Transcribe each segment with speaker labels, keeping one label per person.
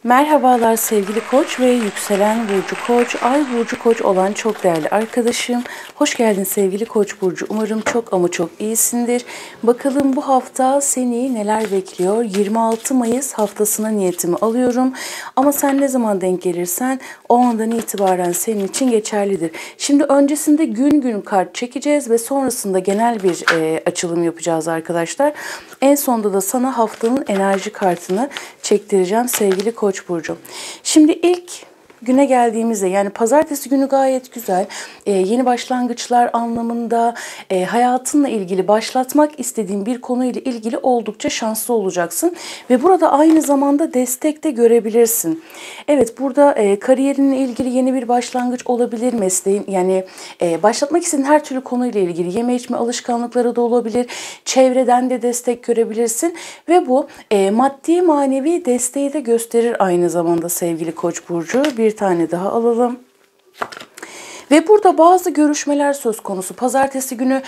Speaker 1: Merhabalar sevgili Koç ve yükselen burcu Koç, ay burcu Koç olan çok değerli arkadaşım. Hoş geldin sevgili Koç burcu. Umarım çok ama çok iyisindir. Bakalım bu hafta seni neler bekliyor? 26 Mayıs haftasına niyetimi alıyorum. Ama sen ne zaman denk gelirsen o andan itibaren senin için geçerlidir. Şimdi öncesinde gün gün kart çekeceğiz ve sonrasında genel bir açılım yapacağız arkadaşlar. En sonunda da sana haftanın enerji kartını çektireceğim sevgili Koç burcu. Şimdi ilk güne geldiğimizde yani pazartesi günü gayet güzel. Yeni başlangıçlar anlamında hayatınla ilgili başlatmak istediğin bir konuyla ilgili oldukça şanslı olacaksın. Ve burada aynı zamanda destek de görebilirsin. Evet, burada kariyerinle ilgili yeni bir başlangıç olabilir, mesleğin yani başlatmak istediğin her türlü konuyla ilgili yeme içme alışkanlıkları da olabilir. Çevreden de destek görebilirsin ve bu maddi manevi desteği de gösterir aynı zamanda sevgili Koç burcu. Bir tane daha alalım. Ve burada bazı görüşmeler söz konusu. Pazartesi günü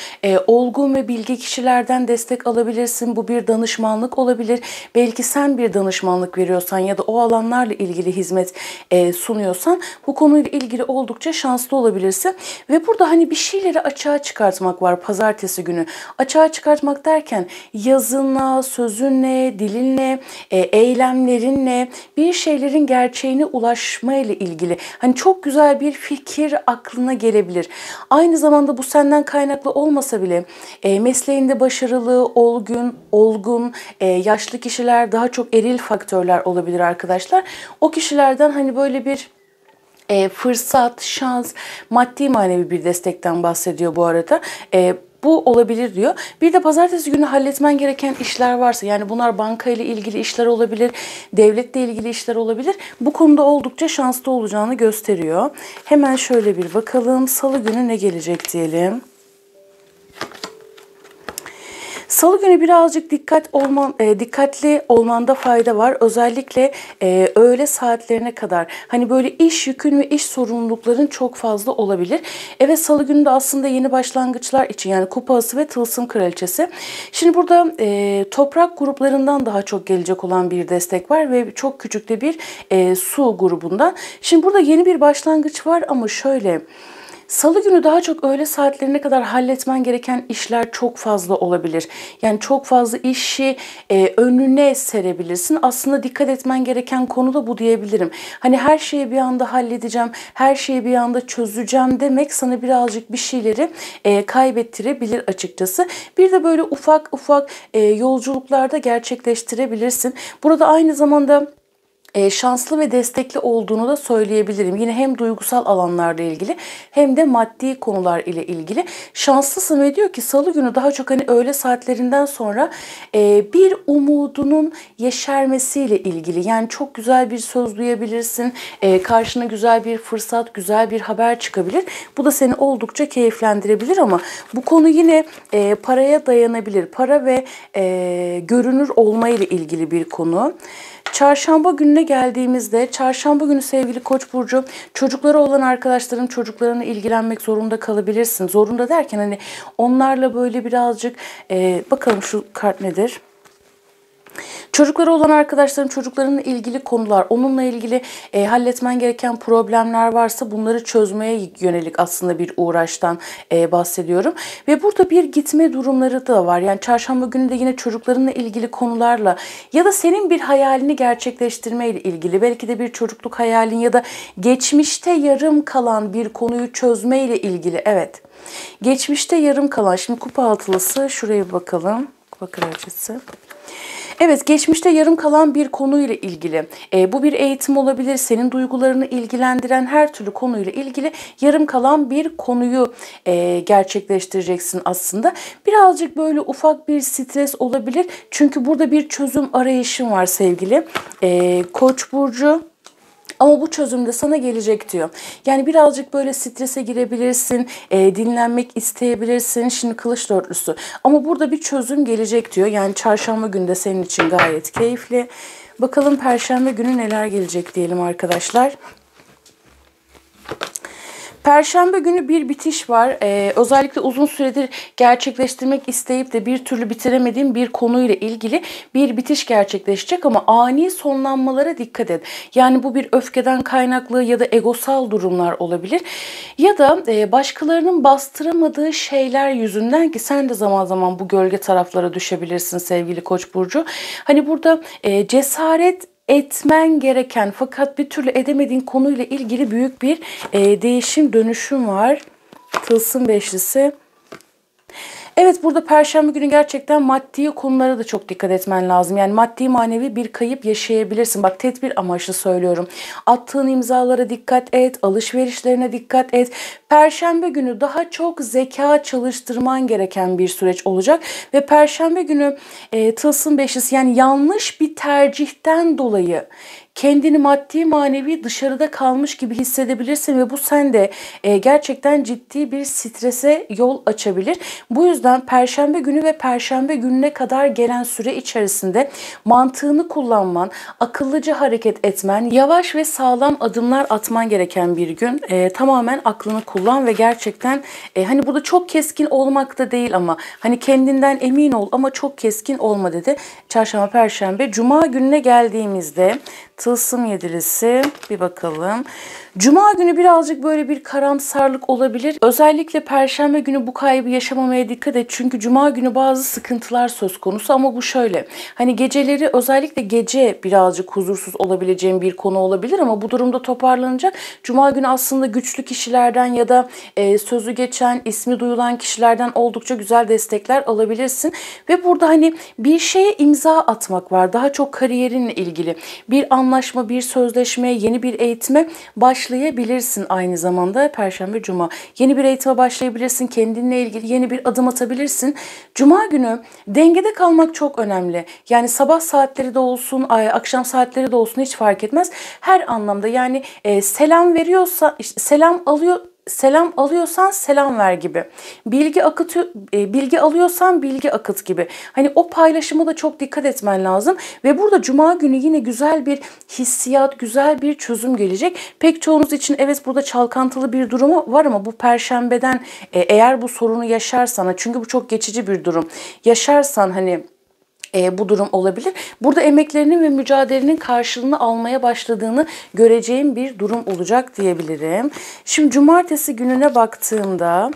Speaker 1: olgun ve bilgi kişilerden destek alabilirsin. Bu bir danışmanlık olabilir. Belki sen bir danışmanlık veriyorsan ya da o alanlarla ilgili hizmet sunuyorsan bu konuyla ilgili oldukça şanslı olabilirsin. Ve burada hani bir şeyleri açığa çıkartmak var pazartesi günü. Açığa çıkartmak derken yazınla, sözünle, dilinle, eylemlerinle bir şeylerin gerçeğine ulaşma ile ilgili. Hani çok güzel bir fikir aklına gelebilir. Aynı zamanda bu senden kaynaklı olmasa bile mesleğinde başarılı, olgun, yaşlı kişiler, daha çok eril faktörler olabilir arkadaşlar. O kişilerden hani böyle bir fırsat, şans, maddi manevi bir destekten bahsediyor bu arada. Bu olabilir diyor. Bir de pazartesi günü halletmen gereken işler varsa, yani bunlar banka ile ilgili işler olabilir, devletle ilgili işler olabilir. Bu konuda oldukça şanslı olacağını gösteriyor. Hemen şöyle bir bakalım. Salı günü ne gelecek diyelim. Salı günü birazcık dikkatli olmanda fayda var. Özellikle öğle saatlerine kadar. Hani böyle iş yükün ve iş sorumlulukların çok fazla olabilir. Evet, Salı günü de aslında yeni başlangıçlar için, yani Kupa Ası ve Tılsım Kraliçesi. Şimdi burada toprak gruplarından daha çok gelecek olan bir destek var ve çok küçük de bir su grubundan. Şimdi burada yeni bir başlangıç var ama şöyle... Salı günü daha çok öğle saatlerine kadar halletmen gereken işler çok fazla olabilir. Yani çok fazla işi önüne serebilirsin. Aslında dikkat etmen gereken konu da bu diyebilirim. Hani her şeyi bir anda halledeceğim, her şeyi bir anda çözeceğim demek sana birazcık bir şeyleri kaybettirebilir açıkçası. Bir de böyle ufak ufak yolculuklarda gerçekleştirebilirsin. Burada aynı zamanda şanslı ve destekli olduğunu da söyleyebilirim. Yine hem duygusal alanlarla ilgili hem de maddi konular ile ilgili. Şanslısın ve diyor ki Salı günü daha çok hani öğle saatlerinden sonra bir umudunun yeşermesiyle ilgili. Yani çok güzel bir söz duyabilirsin. Karşına güzel bir fırsat, güzel bir haber çıkabilir. Bu da seni oldukça keyiflendirebilir ama bu konu yine paraya dayanabilir. Para ve görünür olma ile ilgili bir konu. Çarşamba gününe geldiğimizde, çarşamba günü sevgili Koç burcu, çocukları olan arkadaşların çocuklarına ilgilenmek zorunda kalabilirsin. Zorunda derken hani onlarla böyle birazcık bakalım şu kart nedir? Çocukları olan arkadaşların çocuklarının ilgili konular, onunla ilgili halletmen gereken problemler varsa bunları çözmeye yönelik aslında bir uğraştan bahsediyorum. Ve burada bir gitme durumları da var. Yani çarşamba günü de yine çocuklarınla ilgili konularla ya da senin bir hayalini gerçekleştirmeyle ilgili, belki de bir çocukluk hayalin ya da geçmişte yarım kalan bir konuyu çözmeyle ilgili. Evet, geçmişte yarım kalan, şimdi kupa altılısı, şuraya bakalım, kupa kraliçesi. Evet, geçmişte yarım kalan bir konuyla ilgili. Bu bir eğitim olabilir, senin duygularını ilgilendiren her türlü konuyla ilgili yarım kalan bir konuyu gerçekleştireceksin aslında. Birazcık böyle ufak bir stres olabilir. Çünkü burada bir çözüm arayışın var sevgili Koç burcu. Ama bu çözüm de sana gelecek diyor. Yani birazcık böyle strese girebilirsin, dinlenmek isteyebilirsin. Şimdi kılıç dörtlüsü. Ama burada bir çözüm gelecek diyor. Yani çarşamba günü de senin için gayet keyifli. Bakalım perşembe günü neler gelecek diyelim arkadaşlar. Perşembe günü bir bitiş var. Özellikle uzun süredir gerçekleştirmek isteyip de bir türlü bitiremediğim bir konuyla ilgili bir bitiş gerçekleşecek ama ani sonlanmalara dikkat et. Yani bu bir öfkeden kaynaklı ya da egosal durumlar olabilir. Ya da başkalarının bastıramadığı şeyler yüzünden, ki sen de zaman zaman bu gölge taraflara düşebilirsin sevgili Koç burcu. Hani burada cesaret etmen gereken fakat bir türlü edemediğin konuyla ilgili büyük bir değişim, dönüşüm var. Tılsım beşlisi. Evet, burada Perşembe günü gerçekten maddi konulara da çok dikkat etmen lazım. Yani maddi manevi bir kayıp yaşayabilirsin. Bak, tedbir amaçlı söylüyorum. Attığın imzalara dikkat et, alışverişlerine dikkat et. Perşembe günü daha çok zeka çalıştırman gereken bir süreç olacak. Ve Perşembe günü tılsım beşlisi, yani yanlış bir tercihten dolayı kendini maddi manevi dışarıda kalmış gibi hissedebilirsin ve bu sende gerçekten ciddi bir strese yol açabilir. Bu yüzden Perşembe günü ve Perşembe gününe kadar gelen süre içerisinde mantığını kullanman, akıllıca hareket etmen, yavaş ve sağlam adımlar atman gereken bir gün. Tamamen aklını kullan ve gerçekten hani burada çok keskin olmak da değil ama hani kendinden emin ol ama çok keskin olma dedi. Çarşamba, Perşembe, Cuma gününe geldiğimizde tılsım yedilisi, bir bakalım. Cuma günü birazcık böyle bir karamsarlık olabilir. Özellikle Perşembe günü bu kaybı yaşamamaya dikkat et. Çünkü Cuma günü bazı sıkıntılar söz konusu ama bu şöyle. Hani geceleri, özellikle gece birazcık huzursuz olabileceğin bir konu olabilir ama bu durumda toparlanacak. Cuma günü aslında güçlü kişilerden ya da sözü geçen, ismi duyulan kişilerden oldukça güzel destekler alabilirsin. Ve burada hani bir şeye imza atmak var. Daha çok kariyerinle ilgili. Bir anlaşma, bir sözleşme, yeni bir eğitime başlayabilirsin aynı zamanda Perşembe, Cuma. Yeni bir eğitime başlayabilirsin, kendinle ilgili yeni bir adım atabilirsin. Cuma günü dengede kalmak çok önemli. Yani sabah saatleri de olsun, akşam saatleri de olsun hiç fark etmez. Her anlamda yani selam veriyorsa, işte selam alıyorsan selam ver gibi. Bilgi alıyorsan bilgi akıt gibi. Hani o paylaşıma da çok dikkat etmen lazım. Ve burada Cuma günü yine güzel bir hissiyat, güzel bir çözüm gelecek. Pek çoğunuz için evet burada çalkantılı bir durumu var ama bu Perşembeden eğer bu sorunu yaşarsan, çünkü bu çok geçici bir durum. Yaşarsan hani bu durum olabilir. Burada emeklerinin ve mücadelenin karşılığını almaya başladığını göreceğim bir durum olacak diyebilirim. Şimdi cumartesi gününe baktığımda,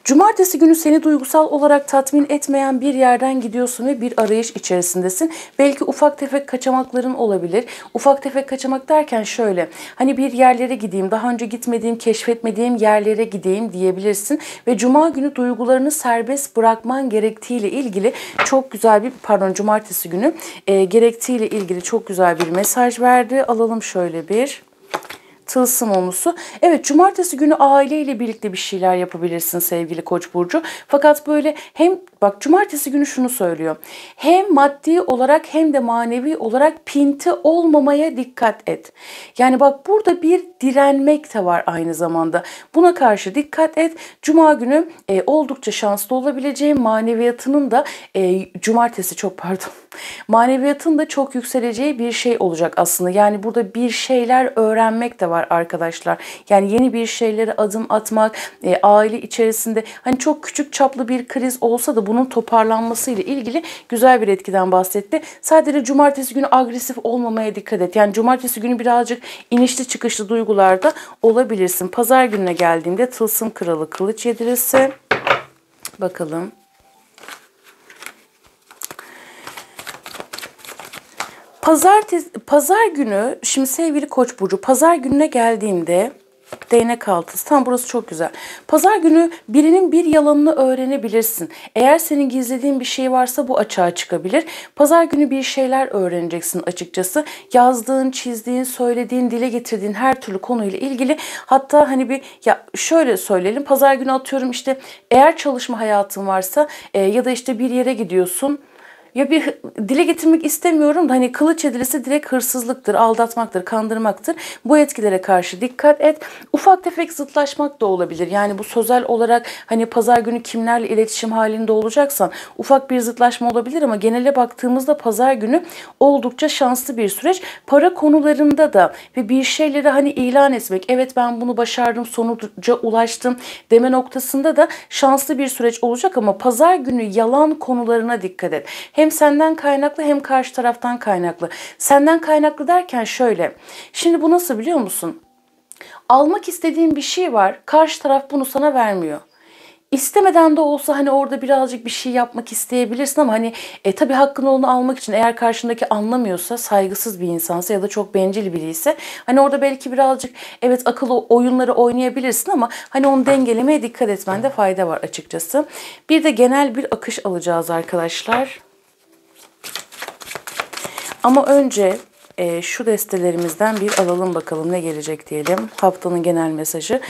Speaker 1: cumartesi günü seni duygusal olarak tatmin etmeyen bir yerden gidiyorsun ve bir arayış içerisindesin. Belki ufak tefek kaçamakların olabilir. Ufak tefek kaçamak derken şöyle, hani bir yerlere gideyim, daha önce gitmediğim, keşfetmediğim yerlere gideyim diyebilirsin. Ve cuma günü duygularını serbest bırakman gerektiğiyle ilgili çok güzel bir, cumartesi günü gerektiğiyle ilgili çok güzel bir mesaj verdi. Alalım şöyle bir tılsım olmusu. Evet, cumartesi günü aileyle birlikte bir şeyler yapabilirsin sevgili Koç burcu. Fakat böyle hem bak, cumartesi günü şunu söylüyor. Hem maddi olarak hem de manevi olarak pinti olmamaya dikkat et. Yani bak, burada bir direnmek de var aynı zamanda. Buna karşı dikkat et. Cuma günü oldukça şanslı olabileceğin, maneviyatının da maneviyatın da çok yükseleceği bir şey olacak aslında. Yani burada bir şeyler öğrenmek de var arkadaşlar. Yani yeni bir şeylere adım atmak, aile içerisinde hani çok küçük çaplı bir kriz olsa da bunun toparlanması ile ilgili güzel bir etkiden bahsetti. Sadece cumartesi günü agresif olmamaya dikkat et. Yani cumartesi günü birazcık inişli çıkışlı duygularda olabilirsin. Pazar gününe geldiğimde tılsım kralı, kılıç yedilisi. Bakalım. Pazar günü, şimdi sevgili Koç burcu, pazar gününe geldiğimde değnek altısı. Tam burası çok güzel. Pazar günü birinin bir yalanını öğrenebilirsin. Eğer senin gizlediğin bir şey varsa bu açığa çıkabilir. Pazar günü bir şeyler öğreneceksin açıkçası. Yazdığın, çizdiğin, söylediğin, dile getirdiğin her türlü konuyla ilgili. Hatta hani şöyle söyleyelim. Pazar günü atıyorum işte, eğer çalışma hayatın varsa ya da işte bir yere gidiyorsun. Ya bir dile getirmek istemiyorum da hani kılıç yedilisi direkt hırsızlıktır, aldatmaktır, kandırmaktır. Bu etkilere karşı dikkat et. Ufak tefek zıtlaşmak da olabilir. Yani bu sözel olarak hani pazar günü kimlerle iletişim halinde olacaksan ufak bir zıtlaşma olabilir ama genele baktığımızda pazar günü oldukça şanslı bir süreç. Para konularında da ve bir şeyleri hani ilan etmek, evet ben bunu başardım, sonuca ulaştım deme noktasında da şanslı bir süreç olacak ama pazar günü yalan konularına dikkat et. Hem senden kaynaklı hem karşı taraftan kaynaklı. Senden kaynaklı derken şöyle. Şimdi bu nasıl biliyor musun? Almak istediğin bir şey var. Karşı taraf bunu sana vermiyor. İstemeden de olsa hani orada birazcık bir şey yapmak isteyebilirsin ama hani tabii hakkın olanı almak için eğer karşındaki anlamıyorsa, saygısız bir insansa ya da çok bencil biri ise hani orada belki birazcık evet akıllı oyunları oynayabilirsin ama hani onu dengelemeye dikkat etmende fayda var açıkçası. Bir de genel bir akış alacağız arkadaşlar. Ama önce şu destelerimizden bir alalım bakalım ne gelecek diyelim. Haftanın genel mesajı.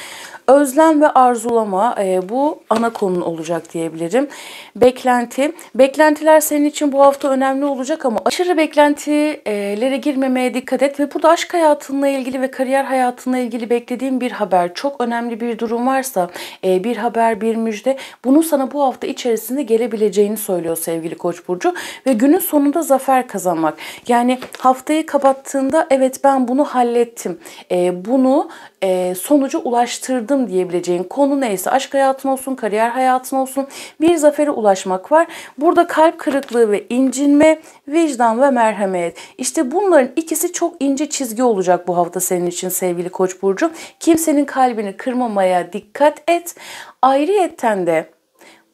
Speaker 1: Özlem ve arzulama bu ana konun olacak diyebilirim. Beklenti. Beklentiler senin için bu hafta önemli olacak ama aşırı beklentilere girmemeye dikkat et. Ve burada aşk hayatınla ilgili ve kariyer hayatınla ilgili beklediğin bir haber, çok önemli bir durum varsa bir haber, bir müjde bunun sana bu hafta içerisinde gelebileceğini söylüyor sevgili Koç burcu ve günün sonunda zafer kazanmak. Yani haftayı kapattığında evet ben bunu hallettim. Bunu sonuca ulaştırdım diyebileceğin konu neyse aşk hayatın olsun, kariyer hayatın olsun bir zafere ulaşmak var. Burada kalp kırıklığı ve incinme, vicdan ve merhamet. İşte bunların ikisi çok ince çizgi olacak bu hafta senin için sevgili Koç burcu. Kimsenin kalbini kırmamaya dikkat et. Ayrıyetten de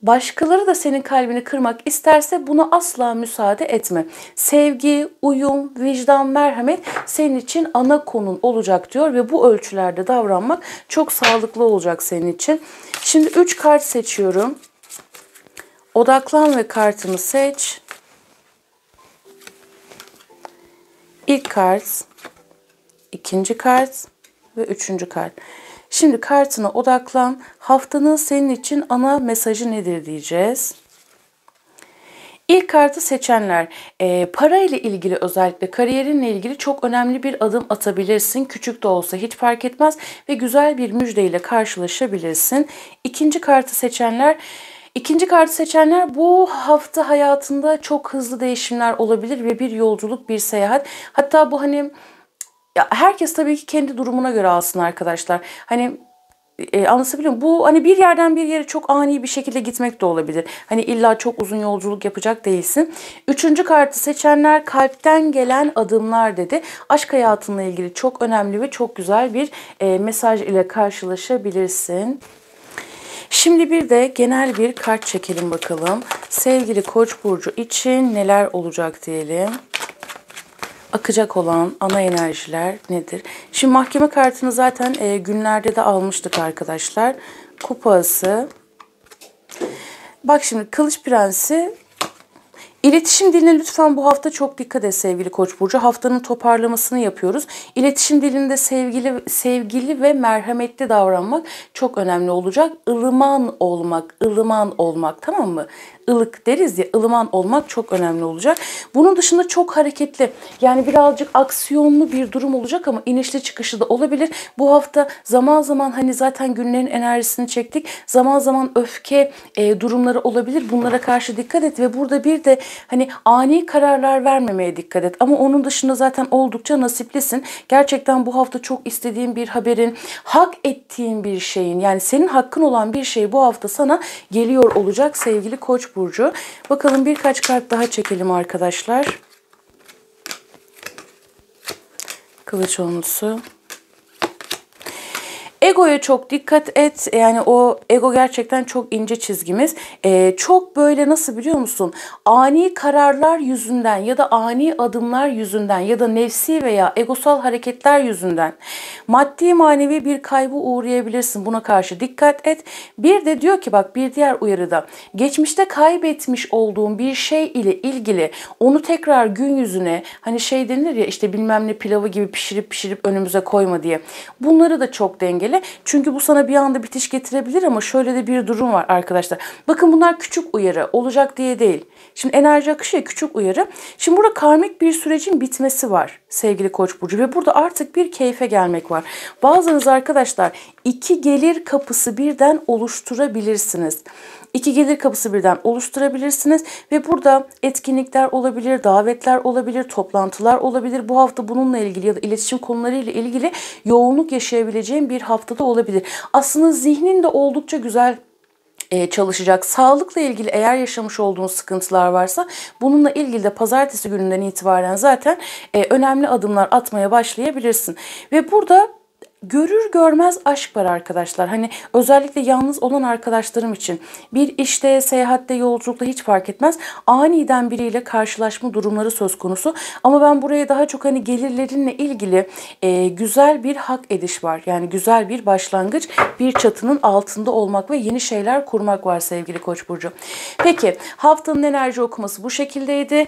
Speaker 1: başkaları da senin kalbini kırmak isterse buna asla müsaade etme. Sevgi, uyum, vicdan, merhamet senin için ana konun olacak diyor ve bu ölçülerde davranmak çok sağlıklı olacak senin için. Şimdi 3 kart seçiyorum. Odaklan ve kartını seç. İlk kart, ikinci kart ve üçüncü kart. Şimdi kartına odaklan. Haftanın senin için ana mesajı nedir diyeceğiz. İlk kartı seçenler parayla ilgili özellikle kariyerinle ilgili çok önemli bir adım atabilirsin. Küçük de olsa hiç fark etmez ve güzel bir müjdeyle karşılaşabilirsin. İkinci kartı seçenler bu hafta hayatında çok hızlı değişimler olabilir ve bir yolculuk, bir seyahat. Hatta bu hani ya herkes tabii ki kendi durumuna göre alsın arkadaşlar. Hani anlatabiliyor muyum? Bu hani bir yerden bir yere çok ani bir şekilde gitmek de olabilir. Hani illa çok uzun yolculuk yapacak değilsin. Üçüncü kartı seçenler kalpten gelen adımlar dedi. Aşk hayatınla ilgili çok önemli ve çok güzel bir mesaj ile karşılaşabilirsin. Şimdi bir de genel bir kart çekelim bakalım. Sevgili Koç burcu için neler olacak diyelim. Akacak olan ana enerjiler nedir? Şimdi mahkeme kartını zaten günlerde de almıştık arkadaşlar. Kupası. Bak şimdi Kılıç Prensi. İletişim diline lütfen bu hafta çok dikkat et sevgili Koç burcu. Haftanın toparlamasını yapıyoruz. İletişim dilinde sevgili ve merhametli davranmak çok önemli olacak. Ilıman olmak tamam mı? Ilık deriz ya, ılıman olmak çok önemli olacak. Bunun dışında çok hareketli, yani birazcık aksiyonlu bir durum olacak ama inişli çıkışlı da olabilir. Bu hafta zaman zaman hani zaten günlerin enerjisini çektik. Zaman zaman öfke durumları olabilir. Bunlara karşı dikkat et ve burada bir de hani ani kararlar vermemeye dikkat et. Ama onun dışında zaten oldukça nasiplisin. Gerçekten bu hafta çok istediğin bir haberin, hak ettiğin bir şeyin, yani senin hakkın olan bir şey bu hafta sana geliyor olacak sevgili Koç burcu. Bakalım birkaç kart daha çekelim arkadaşlar. Kılıç onlusu. Egoya çok dikkat et. Yani o ego gerçekten çok ince çizgimiz. Çok böyle nasıl biliyor musun? Ani kararlar yüzünden ya da ani adımlar yüzünden ya da nefsi veya egosal hareketler yüzünden maddi manevi bir kaybı uğrayabilirsin. Buna karşı dikkat et. Bir de diyor ki bak, bir diğer uyarıda geçmişte kaybetmiş olduğun bir şey ile ilgili onu tekrar gün yüzüne, hani şey denir ya işte bilmem ne pilavı gibi pişirip önümüze koyma diye. Bunları da çok dengeli. ilgili. Çünkü bu sana bir anda bitiş getirebilir ama şöyle de bir durum var arkadaşlar. Bakın bunlar küçük uyarı, olacak diye değil. Şimdi enerji akışı ya, küçük uyarı. Şimdi burada karmik bir sürecin bitmesi var sevgili Koç burcu ve burada artık bir keyfe gelmek var. Bazılarınız arkadaşlar 2 gelir kapısı birden oluşturabilirsiniz. 2 gelir kapısı birden oluşturabilirsiniz ve burada etkinlikler olabilir, davetler olabilir, toplantılar olabilir. Bu hafta bununla ilgili ya da iletişim konularıyla ilgili yoğunluk yaşayabileceğim bir haftada olabilir. Aslında zihnin de oldukça güzel çalışacak. Sağlıkla ilgili eğer yaşamış olduğunuz sıkıntılar varsa bununla ilgili de pazartesi gününden itibaren zaten önemli adımlar atmaya başlayabilirsin. Ve burada görür görmez aşk var arkadaşlar. Hani özellikle yalnız olan arkadaşlarım için bir işte, seyahatte, yolculukta hiç fark etmez. Aniden biriyle karşılaşma durumları söz konusu. Ama ben buraya daha çok hani gelirlerinle ilgili güzel bir hak ediş var. Yani güzel bir başlangıç, bir çatının altında olmak ve yeni şeyler kurmak var sevgili Koç burcu. Peki haftanın enerji okuması bu şekildeydi.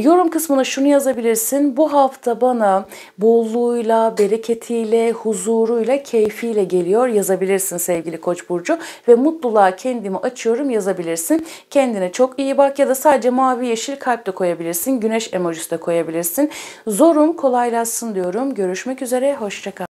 Speaker 1: Yorum kısmına şunu yazabilirsin. Bu hafta bana bolluğuyla, bereketiyle, huzuruyla, keyfiyle geliyor yazabilirsin sevgili Koç burcu ve mutluluğa kendimi açıyorum yazabilirsin. Kendine çok iyi bak ya da sadece mavi yeşil kalp de koyabilirsin. Güneş emojisi de koyabilirsin. Zorun kolaylaşsın diyorum. Görüşmek üzere. Hoşça kal.